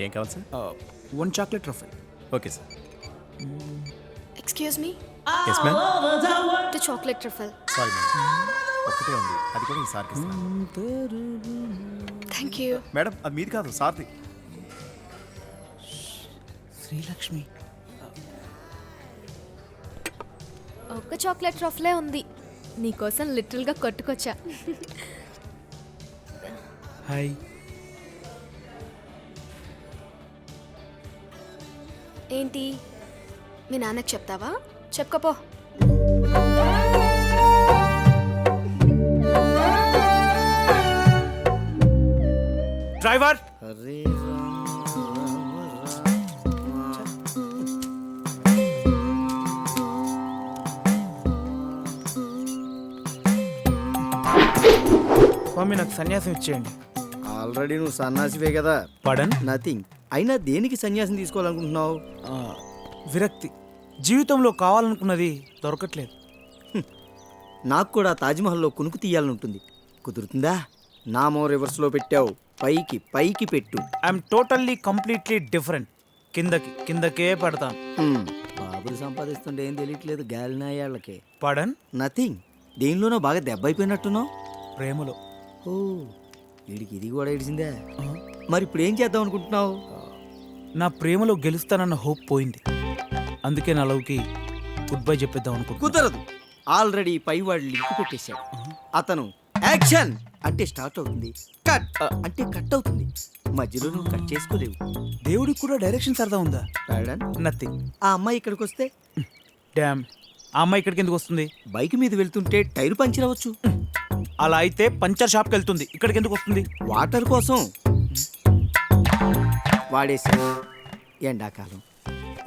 ఇంకేం కావాలి sir? 1 chocolate truffle. Okay sir. Excuse me, yes ma'am. The chocolate truffle. Sorry ma'am, ఒక్కటే ఉంది, అది కూడా ఈసారికి ఇస్తాను. Thank you. మేడం అది మీది కాదు, సార్ది. శ్రీలక్ష్మి. ఒక్క చాక్లెట్ ట్రఫలే ఉంది, నీకోసం లిటిల్గా కొట్టుకొచ్చా. హాయ్. ఏంటి, మీ నాన్నకి చెప్తావా? చెప్పుకోపో. డ్రైవర్. స్వామి నాకు సన్యాసం ఇచ్చేయండి. ఆల్రెడీ నువ్వు సన్యాసివే కదా. పడన్. నథింగ్. అయినా దేనికి సన్యాసం తీసుకోవాలనుకుంటున్నావు? విరక్తి. జీవితంలో కావాలనుకున్నది దొరకట్లేదు. నాకు కూడా తాజ్మహల్లో కునుకు తీయాలని ఉంటుంది. కుదురుతుందా? నామో రివర్స్లో పెట్టావు, పైకి పైకి పెట్టు. I'm totally completely different. కిందకే పెడతాను. బాబులు సంపాదిస్తుంటే ఏం తెలియట్లేదు గాలినాయాళ్ళకి. పడన్. నథింగ్. దేనిలోనో బాగా దెబ్బ అయిపోయినట్టున్నావు. ప్రేమలో. ఓ, వీడికి ఇది కూడా ఇడిసిందే. మరి ఇప్పుడు ఏం చేద్దాం అనుకుంటున్నావు? నా ప్రేమలో గెలుస్తానన్న హోప్ పోయింది. అందుకే నా లవ్కి గుడ్ బై చెప్పేద్దాం అనుకుంటున్నా. కుదరదు. ఆల్రెడీ పైవాడు లింక్ పెట్టేశాడు. అతను యాక్షన్ అంటే స్టార్ట్ అవుతుంది, కట్ అంటే కట్ అవుతుంది. మధ్యలో నువ్వు కట్ చేసుకోలేవు. దేవుడికి కూడా డైరెక్షన్స్ అర్థం ఉందా? నథింగ్. ఆ అమ్మాయి ఇక్కడికి వస్తే డ్యామ్, ఆ అమ్మాయి ఇక్కడికి ఎందుకు వస్తుంది? బైక్ మీద వెళ్తుంటే టైర్ పంచర్ అవ్వచ్చు. అలా అయితే పంచర్ షాప్కి వెళ్తుంది, ఇక్కడికి ఎందుకు వస్తుంది? వాటర్ కోసం వాడేసి. ఎండాకాలం,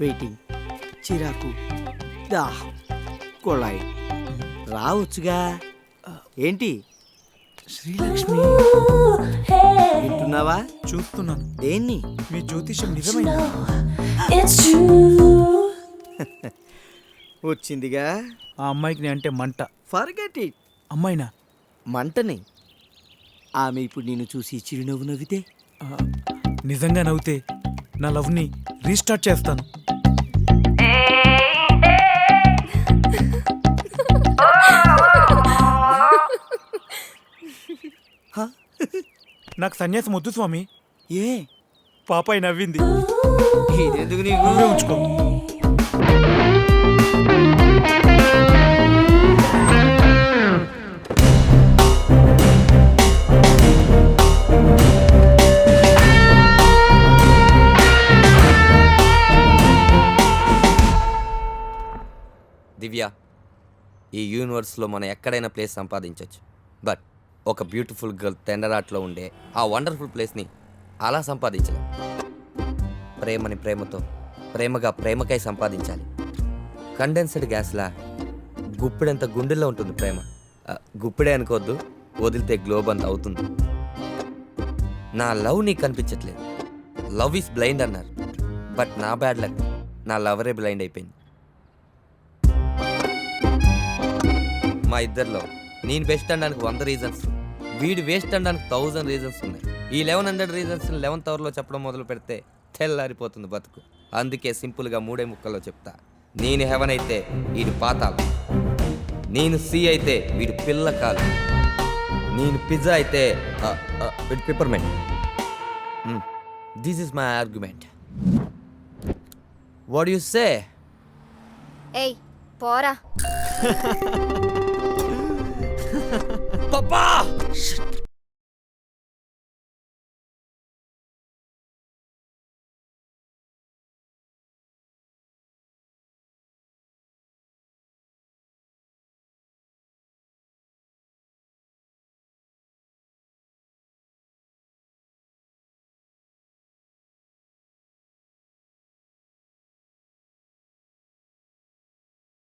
వెయిటింగ్, చిరాకు, దాహం, కొళాయి. రావచ్చుగా. ఏంటి శ్రీలక్ష్మి. వింటున్నావా? చూస్తున్నాను. దేన్ని? మీ జ్యోతిషం నిజమైందా? వచ్చిందిగా. ఆ అమ్మాయికి నేను అంటే మంట. Forget it. అమ్మాయినా? మంటని. ఆమె ఇప్పుడు నిన్ను చూసి చిరునవ్వు నవ్వితే? నిజంగా నవ్వుతే నా లవ్ని రీస్టార్ట్ చేస్తాను. నాకు సన్యాసం వద్దు స్వామి. ఏ పాపాయి నవ్వింది. ఇదెందుకు నీకు? నువ్వే ఉంచుకో. దివ్య, ఈ యూనివర్స్లో మనం ఎక్కడైనా ప్లేస్ సంపాదించవచ్చు. బట్ ఒక బ్యూటిఫుల్ గర్ల్ తెండరాట్లో ఉండే ఆ వండర్ఫుల్ ప్లేస్ని అలా సంపాదించలేం. ప్రేమని ప్రేమతో, ప్రేమగా ప్రేమకై సంపాదించాలి. కండెన్స్డ్ గ్యాస్లా గుప్పెడంత గుండెల్లో ఉంటుంది ప్రేమ. గుప్పెడే అనుకోవద్దు, వదిలితే గ్లోబ్ అంత అవుతుంది. నా లవ్ నీకు కనిపించట్లేదు. లవ్ ఈస్ బ్లైండ్ అన్నారు, బట్ నా బ్యాడ్ లక్, నా లవరే బ్లైండ్ అయిపోయింది. మా ఇద్దరిలో నేను బెస్ట్ అనడానికి 100 రీజన్స్, వీడు వేస్ట్ అనడానికి 1000 రీజన్స్ ఉన్నాయి. ఈ 1100 రీజన్స్ 11th అవర్లో చెప్పడం మొదలు పెడితే తెల్లారిపోతుంది బతుకు. అందుకే సింపుల్గా 3 ముక్కల్లో చెప్తా. నేను హెవెన్ అయితే వీడు పాతాళం, నేను సీ అయితే వీడు పిల్లకాలు, నేను పిజ్జా అయితే వీడు peppermint. This is my argument. What you say? ఏయ్ పోరా. Papa!